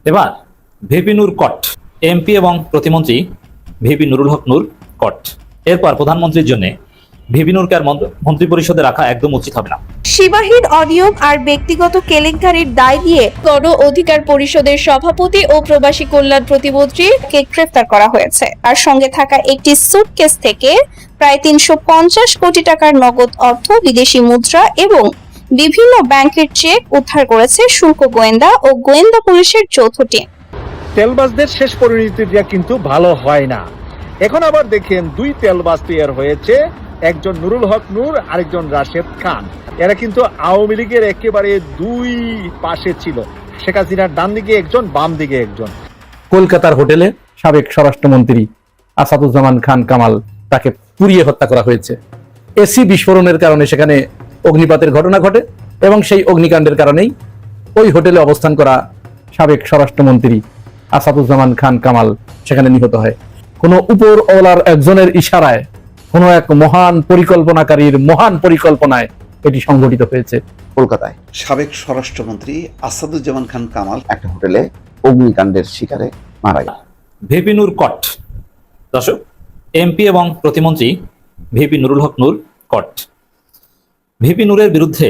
এবার ভিপি নূর কট, এমপি এবং প্রতিমন্ত্রী ভিপি নুরুল হক নূর কট। এরপর প্রধানমন্ত্রীর জন্য ভিপি নূরকে আর মন্ত্রিপরিষদে রাখা একদম উচিত হবে না। সীমাহীন অনিয়ম আর ব্যক্তিগত কেলেঙ্কারির দায় নিয়ে গণ অধিকার পরিষদের সভাপতি ও প্রবাসী কল্যাণ প্রতিমন্ত্রীকে গ্রেফতার করা হয়েছে। আর সঙ্গে থাকা একটি সুটকেস থেকে প্রায় 350 কোটি টাকার নগদ অর্থ, বিদেশি মুদ্রা এবং বিভিন্ন ব্যাংকের চেক উদ্ধার করেছে শুল্ক গোয়েন্দা ও গোয়েন্দা পুলিশের যৌথ টিম। তেলবাজদের শেষ পরিণতিটা কিন্তু ভালো হয় না। এখন আবার দেখেন দুই তেলবাজ তৈরি হয়েছে, একজন নুরুল হক নূর, আরেকজন রাশেদ খান। এরা কিন্তু আওয়ামী লীগের একেবারে দুই পাশে ছিল, শেখ হাসিনার ডান দিকে একজন, বাম দিকে একজন। কলকাতার হোটেলে সাবেক স্বরাষ্ট্রমন্ত্রী আসাদুজ্জামান খান কামাল তাকে পুড়িয়ে হত্যা করা হয়েছে। এসি বিস্ফোরণের কারণে সেখানে অগ্নিপাতের ঘটনা ঘটে এবং সেই অগ্নিকাণ্ডের কারণেই ওই হোটেলে অবস্থান করা সাবেক স্বরাষ্ট্রমন্ত্রী আসাদুজ্জামান খান কামাল সেখানে নিহত হয়। কোনো উপর ওলার একজনের ইশারায়, কোনো এক মহান পরিকল্পনাকারীর মহান পরিকল্পনায় এটি সংঘটিত হয়েছে কলকাতায়। সাবেক স্বরাষ্ট্রমন্ত্রী আসাদুজ্জামান খান কামাল একটা হোটেলে অগ্নিকাণ্ডের শিকারে মারা গেল। ভিপি নূর কট। দর্শক, এমপি এবং প্রতিমন্ত্রী ভিপি নুরুল হক নূর কট। ভিপি নূরের বিরুদ্ধে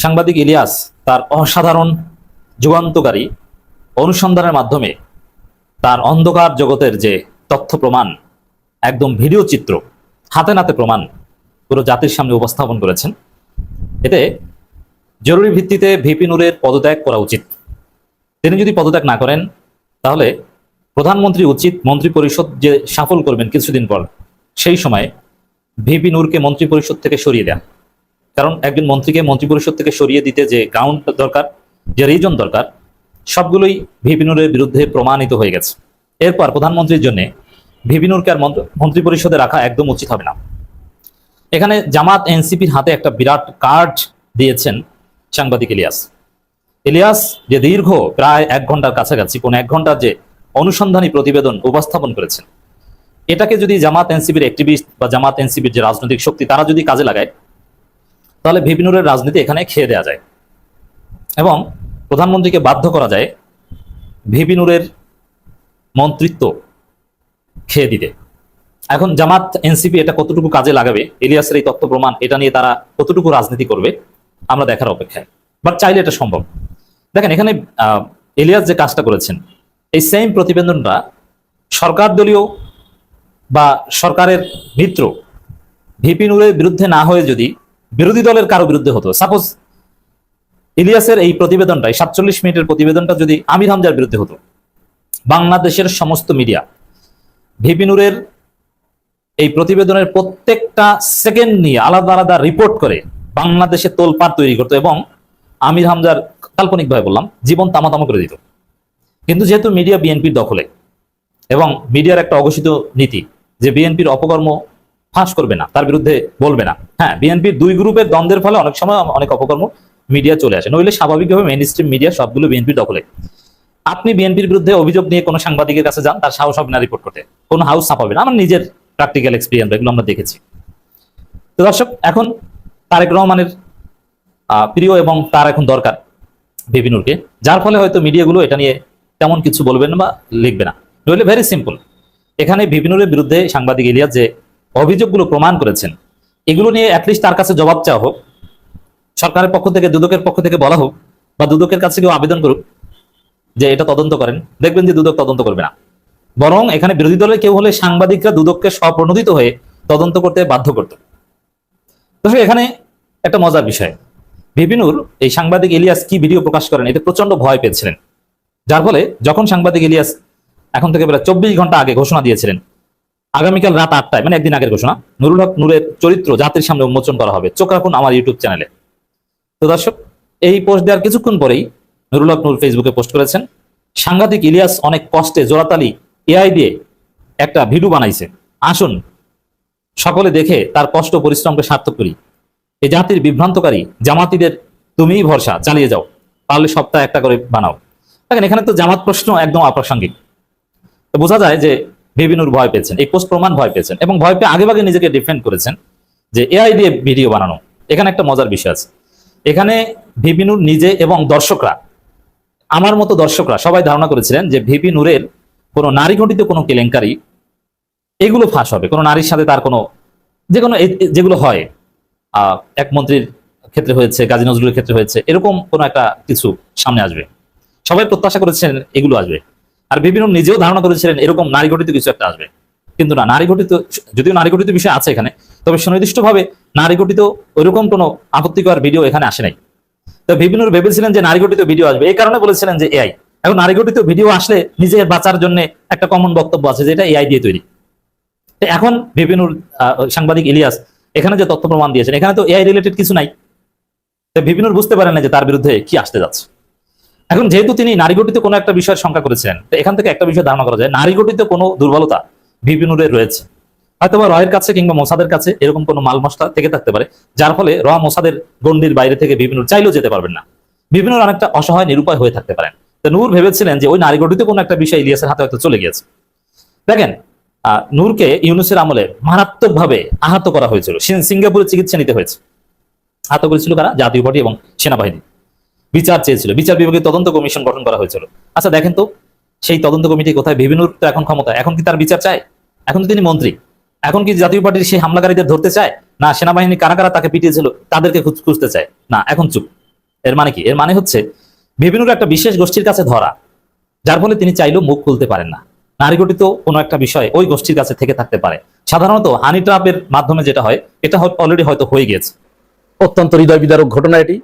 সাংবাদিক ইলিয়াস তার অসাধারণ যুগান্তকারী অনুসন্ধানের মাধ্যমে তার অন্ধকার জগতের যে তথ্য প্রমাণ, একদম ভিডিও চিত্র, হাতে নাতে প্রমাণ পুরো জাতির সামনে উপস্থাপন করেছেন। এতে জরুরি ভিত্তিতে ভিপি নূরের পদত্যাগ করা উচিত। তিনি যদি পদত্যাগ না করেন তাহলে প্রধানমন্ত্রী উচিত মন্ত্রিপরিষদ যে সাফল করবেন কিছুদিন পর, সেই সময়ে ভিপি নূরকে মন্ত্রিপরিষদ থেকে সরিয়ে দেন। কারণ একজন মন্ত্রীকে মন্ত্রিপরিষদ থেকে সরিয়ে দিতে যে গ্রাউন্ড দরকার, যে রিজন দরকার, সবগুলোই ভিপি নূরের বিরুদ্ধে প্রমাণিত হয়ে গেছে। এরপর প্রধানমন্ত্রীর জন্য ভিপি নূরকে আর মন্ত্রিপরিষদে রাখা একদম উচিত হবে না। এখানে জামাত এনসিপির হাতে একটা বিরাট কার্ড দিয়েছেন সাংবাদিক ইলিয়াস। ইলিয়াস যে দীর্ঘ প্রায় 1 ঘন্টার কাছাকাছি, কোন 1 ঘন্টার যে অনুসন্ধানী প্রতিবেদন উপস্থাপন করেছেন, এটাকে যদি জামাত এনসিপির অ্যাক্টিভিস্ট বা জামাত এনসিপির যে রাজনৈতিক শক্তি তারা যদি কাজে লাগায়, তাহলে ভিপি নূরের রাজনীতি এখানে খেয়ে দেওয়া যায় এবং প্রধানমন্ত্রীকে বাধ্য করা যায় ভিপি নূরের মন্ত্রিত্ব খেয়ে দিতে। এখন জামাত এনসিপি এটা কতটুকু কাজে লাগাবে, ইলিয়াসের এই তথ্য প্রমাণ, এটা নিয়ে তারা কতটুকু রাজনীতি করবে, আমরা দেখার অপেক্ষায়। বাট চাইলে এটা সম্ভব। দেখেন, এখানে ইলিয়াস যে কাজটা করেছেন, এই সেম প্রতিবেদনটা সরকার দলীয় বা সরকারের মিত্র ভিপি নূরের বিরুদ্ধে না হয়ে যদি বিরোধী দলের কারো বিরুদ্ধে হতো, সাপোজ ইলিয়াসের এই প্রতিবেদনটা, 47 মিনিটের প্রতিবেদনটা যদি আমির হামজার বিরুদ্ধে হতো, বাংলাদেশের সমস্ত মিডিয়া ভিপি নূরের এই প্রতিবেদনের প্রত্যেকটা সেকেন্ড নিয়ে আলাদা আলাদা রিপোর্ট করে বাংলাদেশে তোলপাড় তৈরি করতো এবং আমির হামজার, কাল্পনিকভাবে বললাম, জীবন তামাতামা করে দিত। কিন্তু যেহেতু মিডিয়া বিএনপির দখলে এবং মিডিয়ার একটা অঘোষিত নীতি যে বিএনপির অপকর্ম ফাঁস করবে না, তার বিরুদ্ধে বলবে না। হ্যাঁ, বিএনপির দুই গ্রুপের দ্বন্দ্বের ফলে অনেক সময় অনেক অপকর্ম মিডিয়া চলে আসে, নইলে স্বাভাবিকভাবে মেইন স্ট্রিম মিডিয়া সবগুলো বিএনপির দখলে। আপনি বিএনপির বিরুদ্ধে অভিযোগ নিয়ে কোনো সাংবাদিকের কাছে যান, তার সাহস হবে না রিপোর্ট করতে, কোনো হাউস ছাপাবে না। আমার নিজের প্র্যাকটিক্যাল এক্সপিরিয়েন্স, এগুলো আমরা দেখেছি। তো দর্শক, এখন তারেক রহমানের প্রিয় এবং তার এখন দরকার ভিপি নূরকে, যার ফলে হয়তো মিডিয়াগুলো এটা নিয়ে তেমন কিছু বলবেন বা লিখবে না। নইলে ভেরি সিম্পল, এখানে ভিপি নূরের বিরুদ্ধে সাংবাদিক ইলিয়াস যে অভিযোগগুলো প্রমাণ করেছেন, এগুলো নিয়ে অ্যাটলিস্ট তার কাছে জবাব চাওয়া হোক, সরকারের পক্ষ থেকে, দুদকের পক্ষ থেকে বলা হোক, বা দুদকের কাছে কেউ আবেদন করুক যে এটা তদন্ত করেন। দেখবেন যে দুদক তদন্ত করবে না, বরং এখানে বিরোধী দলের কেউ হলে সাংবাদিকরা দুদককে স্বপ্রণোদিত হয়ে তদন্ত করতে বাধ্য করত। দর্শক, এখানে একটা মজার বিষয়, ভিপি নূর এই সাংবাদিক ইলিয়াস কি ভিডিও প্রকাশ করেন এতে প্রচন্ড ভয় পেয়েছিলেন, যার ফলে যখন সাংবাদিক ইলিয়াস এখন থেকে প্রায় 24 ঘন্টা আগে ঘোষণা দিয়েছিলেন আগামীকাল রাত 8টায়, মানে একদিন আগের ঘোষণা, নুরুল হক নূরের চরিত্র জাতির সামনে উন্মোচন করা হবে, চোখ রাখুন আমার ইউটিউব চ্যানেলে। তো দর্শক, এই পোস্ট দেওয়ার কিছুক্ষণ পরেই নুরুল হক নূর ফেসবুকে পোস্ট করেছেন, সাংবাদিক ইলিয়াস অনেক কষ্টে জোড়াতালি এআই দিয়ে একটা ভিডিও বানাইছে, আসুন সকলে দেখে তার কষ্ট পরিশ্রমকে সার্থক করি। এই জাতির বিভ্রান্তকারী জামাতিদের তুমিই ভরসা, চালিয়ে যাও, পারলে সপ্তাহে একটা করে বানাও। দেখেন, এখানে তো জামাত প্রশ্ন একদম অপ্রাসঙ্গিক। তো বোঝা যায় যে ভিপি নূর ভয় পেয়েছেন, এই পোস্ট প্রমাণ ভয় পেয়েছেন এবং ভয় পেয়ে আগেভাগে নিজেকে ডিফেন্ড করেছেন যে এআই দিয়ে ভিডিও বানানো। এখানে একটা মজার বিষয় আছে, এখানে ভিপি নূর নিজে এবং দর্শকরা আমার মতো দর্শকরা সবাই ধারণা করেছিলেন যে ভিপি নূরের কোনো নারী ঘটিত কোনো কেলেঙ্কারি এগুলো ফাঁস হবে, কোনো নারীর সাথে তার কোনো যেগুলো হয় এক মন্ত্রীর ক্ষেত্রে হয়েছে, কাজী নজরুলের ক্ষেত্রে হয়েছে, এরকম কোনো একটা কিছু সামনে আসবে। সবাই প্রত্যাশা করেছিলেন এগুলো আসবে। আর ভিপি নূর নিজেও ধারণা করেছিলেন এরকম নারী ঘটিত কিছু একটা আসবে। কিন্তু না, নারী ঘটিত, যদিও নারী ঘটিত বিষয় আছে এখানে, তবে সুনির্দিষ্টভাবে নারী ঘটিত ওইরকম কোনো আপত্তিকর ভিডিও এখানে আসে নাই। তো ভিপি নূর ভেবেছিলেন যে নারী ঘটিত ভিডিও আসবে, এই কারণে বলেছিলেন যে এআই। এখন নারী ঘটিত ভিডিও আসলে নিজের বাঁচার জন্য একটা কমন বক্তব্য আছে যেটা এআই দিয়ে তৈরি। তো এখন ভিপি নূর সাংবাদিক ইলিয়াস এখানে যে তথ্য প্রমাণ দিয়েছেন, এখানে তো এআই রিলেটেড কিছু নাই। তো ভিপি নূর বুঝতে পারেন না যে তার বিরুদ্ধে কি আসতে যাচ্ছে। এখন যেহেতু তিনি নারী ঘটিত কোনো একটা বিষয়ের শঙ্কা করেছিলেন, তো এখান থেকে একটা বিষয় ধারণা করা যায় নারী ঘটিত কোনো দুর্বলতা ভিপি নূরের রয়েছে। হয়তোবা রয়ের কাছে কিংবা মোসাদের কাছে এরকম কোনো মাল মশলা থেকে থাকতে পারে, যার ফলে র মোসাদের গণ্ডির বাইরে থেকে ভিপি নূর চাইলেও যেতে পারবেন না। ভিপি নূর অনেকটা অসহায় নিরুপায় হয়ে থাকতে পারেন। তো নূর ভেবেছিলেন যে ওই নারী ঘটিত কোনো একটা বিষয় ইলিয়াসের হাতে হয়তো চলে গিয়েছে। দেখেন, নূরকে ইউনূসের আমলে মারাত্মকভাবে আহত করা হয়েছিল, সিঙ্গাপুরে চিকিৎসা নিতে হয়েছে। আহত করেছিল কারা? জাতীয় পার্টি এবং সেনাবাহিনী। বিচার চেয়েছিল, বিচার বিভাগের তদন্ত কমিশন গঠন করা হয়েছিল। আচ্ছা দেখেন তো, সেই তদন্ত কমিটি কোথায়? ভিপি নূর তো এখন ক্ষমতা, এখন কি তার বিচার চায়? এখন তো তিনি মন্ত্রী, এখন কি জাতীয় পার্টির সেই হামলাকারীদের ধরতে চায়? না, সেনাবাহিনী কারা কারা তাকে পিটিয়েছিল তাদেরকে খুঁজতে চায়? না, এখন চুপ। এর মানে কি? এর মানে হচ্ছে ভিপি নূর একটা বিশেষ গোষ্ঠীর কাছে ধরা, যার ফলে তিনি চাইলেও মুখ খুলতে পারেন না। নারী ঘটিত কোনো একটা বিষয় ওই গোষ্ঠীর কাছে থেকে থাকতে পারে। সাধারণত হানি ট্র্যাপের মাধ্যমে যেটা হয়, এটা অলরেডি হয়তো হয়ে গিয়েছে। অত্যন্ত হৃদয় বিদারক ঘটনা এটি,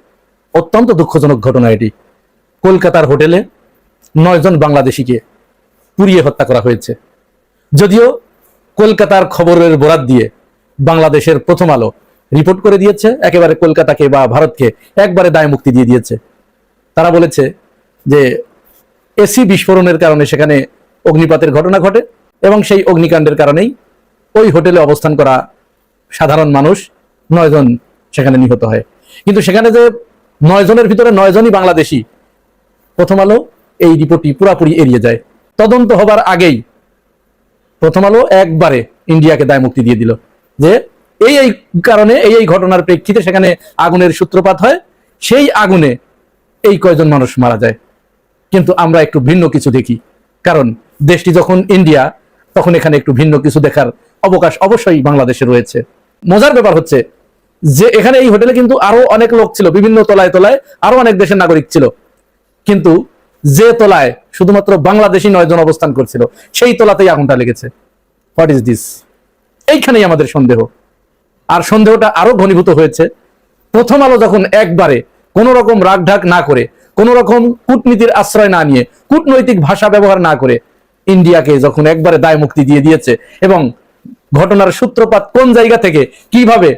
অত্যন্ত দুঃখজনক ঘটনা এটি। কলকাতার হোটেলে 9 জন বাংলাদেশিকে পুড়িয়ে হত্যা করা হয়েছে। যদিও কলকাতার খবরের বরাত দিয়ে বাংলাদেশের প্রথম আলো রিপোর্ট করে দিয়েছে, একেবারে কলকাতাকে বা ভারতকে একবারে দায় মুক্তি দিয়ে দিয়েছে। তারা বলেছে যে এসি বিস্ফোরণের কারণে সেখানে অগ্নিপাতের ঘটনা ঘটে এবং সেই অগ্নিকাণ্ডের কারণেই ওই হোটেলে অবস্থান করা সাধারণ মানুষ 9 জন সেখানে নিহত হয়। কিন্তু সেখানে যে 9 জনের ভিতরে 9 জনই বাংলাদেশি, প্রথম আলো এই রিপোর্টটি পুরাপুরি এড়িয়ে যায়। তদন্ত হবার আগেই প্রথম আলো একবারে ইন্ডিয়াকে দায় মুক্তি দিয়ে দিল যে এই কারণে এই ঘটনার প্রেক্ষিতে সেখানে আগুনের সূত্রপাত হয়, সেই আগুনে এই কয়জন মানুষ মারা যায়। কিন্তু আমরা একটু ভিন্ন কিছু দেখি, কারণ দেশটি যখন ইন্ডিয়া, তখন এখানে একটু ভিন্ন কিছু দেখার অবকাশ অবশ্যই বাংলাদেশে রয়েছে। মজার ব্যাপার হচ্ছে যে এখানে এই হোটেলে কিন্তু আরো অনেক লোক ছিল, বিভিন্ন তলায় তলায় আরো অনেক দেশের নাগরিক ছিল, কিন্তু যে তলায় শুধুমাত্র বাংলাদেশি 9 জন অবস্থান করছিল, সেই তলাতেই আগুনটা লেগেছে। What is this? এইখানেই আমাদের সন্দেহ। আর সন্দেহটা আরো ঘনীভূত হয়েছে প্রথম আলো যখন একবারে কোন রকম রাগঢাক না করে, কোন রকম কূটনীতির আশ্রয় না নিয়ে, কূটনৈতিক ভাষা ব্যবহার না করে ইন্ডিয়াকে যখন একবারে দায় মুক্তি দিয়ে দিয়েছে এবং ঘটনার সূত্রপাত কোন জায়গা থেকে কিভাবে,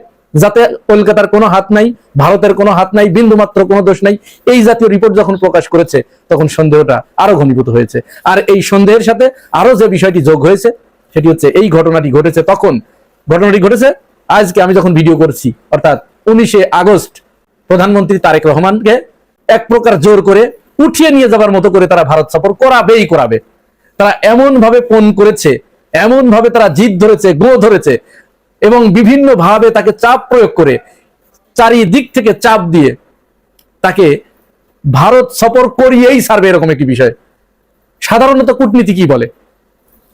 যাতে কলকাতার কোনো হাত নাই, ভারতের কোনো হাত নাই, বিন্দুমাত্র কোনো দোষ নাই, এই জাতীয় রিপোর্ট যখন প্রকাশ করেছে, তখন সন্দেহটা আরো ঘনীভূত হয়েছে। আর এই সন্দেহের সাথে আরো যে বিষয়টি যোগ হয়েছে সেটি হচ্ছে এই ঘটনাটি ঘটেছে তখন, ঘটনাটি ঘটেছে আজকে আমি যখন ভিডিও করছি, অর্থাৎ 19শে আগস্ট প্রধানমন্ত্রী তারেক রহমানকে এক প্রকার জোর করে উঠিয়ে নিয়ে যাবার মতো করে তারা ভারত সফর করাবে। তারা এমন ভাবে ফোন করেছে, এমন ভাবে তারা জিদ ধরেছে, গ্রো ধরেছে এবং বিভিন্ন ভাবে তাকে চাপ প্রয়োগ করে, চারিদিক থেকে চাপ দিয়ে তাকে ভারত সফর করিয়েই ছাড়বে, এরকম একটি বিষয়। সাধারণত কূটনীতি কি বলে,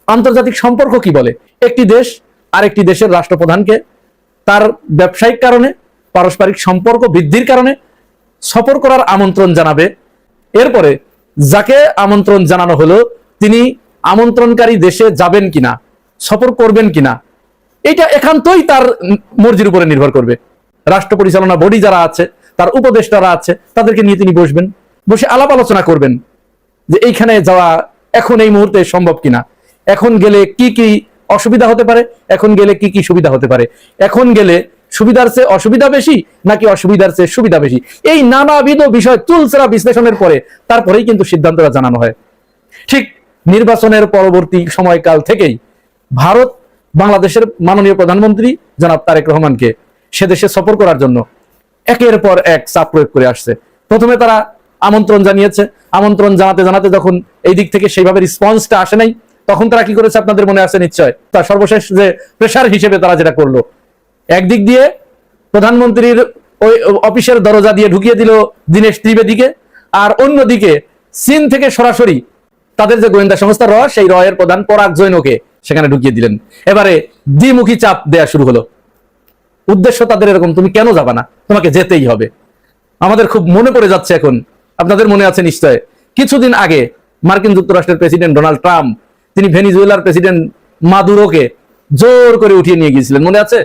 আন্তর্জাতিক সম্পর্ক কি বলে? একটি দেশ আরেকটি দেশের রাষ্ট্রপ্রধানকে তার ব্যবসায়িক কারণে, পারস্পরিক সম্পর্ক বৃদ্ধির কারণে সফর করার আমন্ত্রণ জানাবে। এরপরে যাকে আমন্ত্রণ জানানো হলো তিনি আমন্ত্রণকারী দেশে যাবেন কিনা, সফর করবেন কিনা, এটা একান্তই তার মর্জির উপরে নির্ভর করবে। রাষ্ট্র পরিচালনা বডি যারা আছে, তার উপদেষ্টারা আছে, তাদেরকে নিয়ে তিনি বসে আলাপ আলোচনা করবেন যে এইখানে যাওয়া এখন এই মুহূর্তে সম্ভব কিনা, এখন গেলে কি কি অসুবিধা হতে পারে, এখন গেলে কি কি সুবিধা হতে পারে, এখন গেলে সুবিধার চেয়ে অসুবিধা বেশি নাকি অসুবিধার চেয়ে সুবিধা বেশি, এই নানাবিধ বিষয় চুলচেরা বিশ্লেষণের পরে তারপরেই কিন্তু সিদ্ধান্তটা জানানো হয়। ঠিক নির্বাচনের পরবর্তী সময়কাল থেকেই ভারত বাংলাদেশের মাননীয় প্রধানমন্ত্রী জনাব তারেক রহমানকে সে দেশে সফর করার জন্য একের পর এক চাপ প্রয়োগ করে আসছে। প্রথমে তারা আমন্ত্রণ জানিয়েছে, আমন্ত্রণ জানাতে যখন এই দিক থেকে সেইভাবে রেসপন্সটা আসে নাই, তখন তারা কি করেছে আপনাদের মনে আছে নিশ্চয়। তার সর্বশেষ যে প্রেসার হিসেবে তারা যেটা করলো, একদিক দিয়ে প্রধানমন্ত্রীর ওই অফিসের দরজা দিয়ে ঢুকিয়ে দিল দীনেশ ত্রিবেদীকে, আর অন্যদিকে চীন থেকে সরাসরি তাদের যে গোয়েন্দা সংস্থা র, সেই র এর প্রধান পরাগ জৈনকে সেখানে ঢুকিয়ে দিলেন। এবারে দ্বিমুখী চাপ দেয়া শুরু হলো। উদ্দেশ্য তাদের এরকম, তুমি কেন যাবা না, তোমাকে যেতেই হবে। আমাদের খুব মনে পড়ে যাচ্ছে এখন, আপনাদের মনে আছে নিশ্চয়, কিছুদিন আগে মার্কিন যুক্তরাষ্ট্রের প্রেসিডেন্ট ডোনাল্ড ট্রাম্প তিনি ভেনিজুয়েলার প্রেসিডেন্ট মাদুরোকে জোর করে উঠিয়ে নিয়ে গিয়েছিলেন, মনে আছে?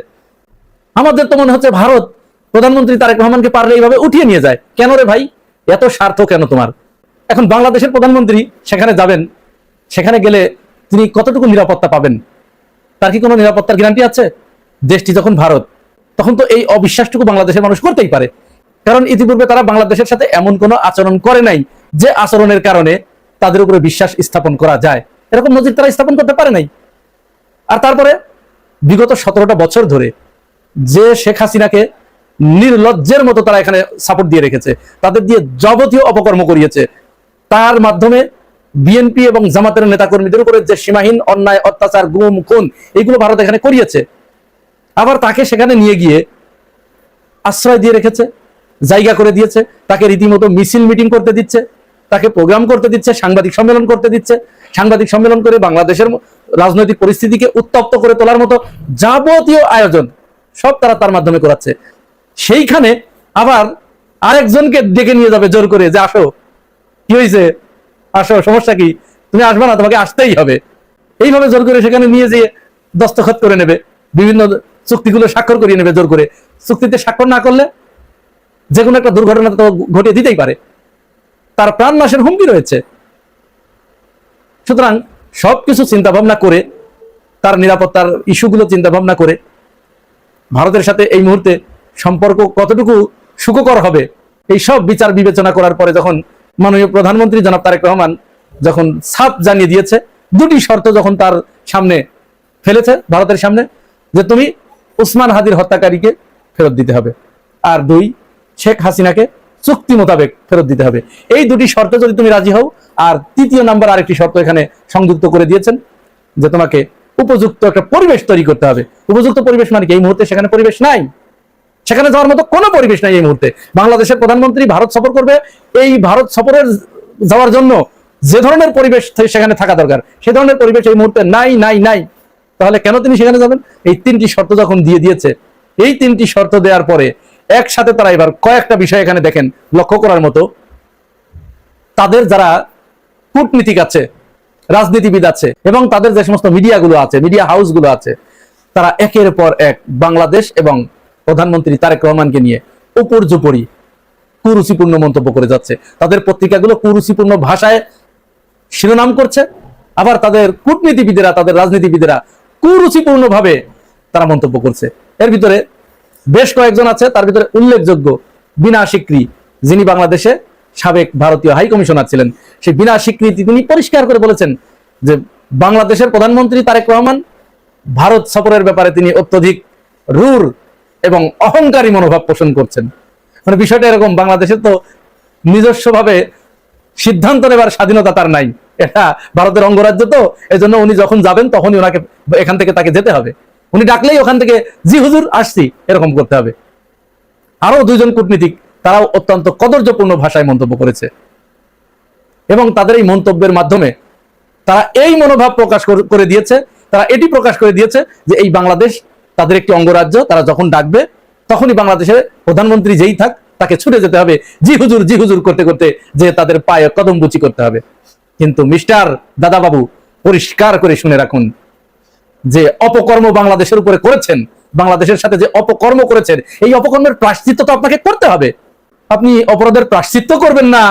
আমাদের তো মনে হচ্ছে ভারত প্রধানমন্ত্রী তারেক রহমানকে পারলে এইভাবে উঠিয়ে নিয়ে যায়। কেন রে ভাই, এত স্বার্থ কেন তোমার? এখন বাংলাদেশের প্রধানমন্ত্রী সেখানে যাবেন, সেখানে গেলে তিনি কতটুকু নিরাপত্তা পাবেন? তার কি কোনো নিরাপত্তার গ্যারান্টি আছে? দেশটি যখন ভারত, তখন তো এই অবিশ্বাসটুকু বাংলাদেশের মানুষ করতেই পারে, কারণ ইতিপূর্বে তারা বাংলাদেশের সাথে এমন কোনো আচরণ করে নাই যে আচরণের কারণে তাদের উপরে বিশ্বাস স্থাপন করা যায়। এরকম নজির তারা স্থাপন করতে পারে নাই। আর তারপরে বিগত 17টা বছর ধরে যে শেখ হাসিনাকে নির্লজ্জের মতো তারা এখানে সাপোর্ট দিয়ে রেখেছে, তাদের দিয়ে যাবতীয় অপকর্ম করিয়েছে, তার মাধ্যমে বিএনপি এবং জামাতের নেতাকর্মীদের উপরে যে সীমাহীন অন্যায়, অত্যাচার, গুম, খুন এগুলো ভারত এখানে করিয়েছে। আবার তাকে সেখানে নিয়ে গিয়ে আশ্রয় দিয়ে রেখেছে, জায়গা করে দিয়েছে, তাকে রীতিমতো মিছিল মিটিং করতে দিচ্ছে, তাকে প্রোগ্রাম করতে দিচ্ছে, সাংবাদিক সম্মেলন করতে দিচ্ছে, সাংবাদিক সম্মেলন করে বাংলাদেশের রাজনৈতিক পরিস্থিতিকে উত্তপ্ত করে তোলার মতো যাবতীয় আয়োজন সব তারা তার মাধ্যমে করাচ্ছে। সেইখানে আবার আরেকজনকে ডেকে নিয়ে যাবে জোর করে, যে আসো, কি হয়েছে, আসো, সমস্যা কি, তুমি আসবে না, তোমাকে আসতেই হবে। এইভাবে জোর করে সেখানে নিয়ে যেয়ে দস্তখত করে নেবে, বিভিন্ন চুক্তিগুলো স্বাক্ষর করিয়ে নেবে জোর করে। চুক্তিতে স্বাক্ষর না করলে যে কোনো একটা দুর্ঘটনা তো ঘটিয়ে দিতেই পারে, তার প্রাণ নাশের হুমকি রয়েছে। সুতরাং সবকিছু চিন্তা ভাবনা করে, তার নিরাপত্তার ইস্যুগুলো চিন্তা ভাবনা করে ভারতের সাথে এই মুহূর্তে সম্পর্ক কতটুকু সুখকর হবে, এই সব বিচার বিবেচনা করার পরে যখন মাননীয় প্রধানমন্ত্রী জনাব তারেক রহমান যখন সাফ জানিয়ে দিয়েছে, দুটি শর্ত যখন তার সামনে ফেলেছে, ভারতের সামনে, যে তুমি উসমান হাদির হত্যাকারীকে ফেরত দিতে হবে, আর 2, শেখ হাসিনাকে চুক্তি মোতাবেক ফেরত দিতে হবে। এই দুটি শর্তে যদি তুমি রাজি হও, আর 3 নাম্বার আরেকটি শর্ত এখানে সংযুক্ত করে দিয়েছেন, যে তোমাকে উপযুক্ত একটা পরিবেশ তৈরি করতে হবে। উপযুক্ত পরিবেশ মানে কি? এই মুহূর্তে সেখানে পরিবেশ নাই, সেখানে যাওয়ার মতো কোনো পরিবেশ নাই এই মুহূর্তে। বাংলাদেশের প্রধানমন্ত্রী ভারত সফর করবে, এই ভারত সফরের যাওয়ার জন্য যে ধরনের পরিবেশ সেখানে থাকা দরকার, সে ধরনের পরিবেশ এই মুহূর্তে নাই নাই নাই। তাহলে কেন তিনি সেখানে যাবেন? এই 3টি শর্ত যখন দিয়ে দিয়েছে, এই 3টি শর্ত দেওয়ার পরে একসাথে তারা এবার কয়েকটা বিষয় এখানে দেখেন লক্ষ্য করার মতো। তাদের যারা কূটনীতিক আছে, রাজনীতিবিদ আছে, এবং তাদের যে সমস্ত মিডিয়াগুলো আছে, মিডিয়া হাউসগুলো আছে, তারা একের পর এক বাংলাদেশ এবং প্রধানমন্ত্রী তারেক রহমানকে নিয়ে উপর্যুপরি কুরুচিপূর্ণ মন্তব্য করে যাচ্ছে। তাদের পত্রিকাগুলো কুরুচিপূর্ণ ভাষায় শিরোনাম করছে, আবার তাদের কূটনীতিবিদেরা, তাদের রাজনীতিবিদেরা কুরুচিপূর্ণ ভাবে তারা মন্তব্য করছে। এর ভিতরে বেশ কয়েকজন আছে, তার ভিতরে উল্লেখযোগ্য বিনা স্বীকৃতি, যিনি বাংলাদেশে সাবেক ভারতীয় হাই কমিশনার ছিলেন, সেই বিনা স্বীকৃতি তিনি পরিষ্কার করে বলেছেন যে বাংলাদেশের প্রধানমন্ত্রী তারেক রহমান ভারত সফরের ব্যাপারে তিনি অত্যধিক রূঢ় এবং অহংকারী মনোভাব পোষণ করছেন। মানে বিষয়টা এরকম, বাংলাদেশের তো নিজস্বভাবে সিদ্ধান্ত নেবার স্বাধীনতা তার নাই, এটা ভারতের অঙ্গরাজ্য, তো এজন্য উনি যখন যাবেন তখনই ওনাকে এখান থেকে তাকে যেতে হবে, উনি ডাকলেই ওখান থেকে জি হুজুর আসছি এরকম করতে হবে। আরো 2 জন কূটনীতিক, তারাও অত্যন্ত কদর্যপূর্ণ ভাষায় মন্তব্য করেছে, এবং তাদের এই মন্তব্যের মাধ্যমে তারা এই মনোভাব প্রকাশ করে দিয়েছে, তারা এটি প্রকাশ করে দিয়েছে যে এই বাংলাদেশ তাদের একটি অঙ্গরাজ্য, তারা যখন ডাকবে তখনই বাংলাদেশের প্রধানমন্ত্রী যেই থাক তাকে ছুটে যেতে হবে জি হুজুর করতে করতে, যে তাদের পায়ে কদম বুচি করতে হবে। কিন্তু মিস্টার দাদাবাবু, পরিষ্কার করে শুনে রাখুন, যে অপকর্ম বাংলাদেশের উপরে করেছেন, বাংলাদেশের সাথে যে অপকর্ম করেছেন, এই অপকর্মের প্রায়শ্চিত্ত তো আপনাকে করতে হবে। আপনি অপরাধের প্রায়শ্চিত্ত করবেন না,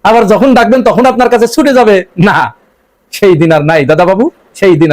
আবার যখন ডাকবেন তখন আপনার কাছে ছুটে যাবে, না, সেই দিন আর নাই দাদাবাবু, সেই দিন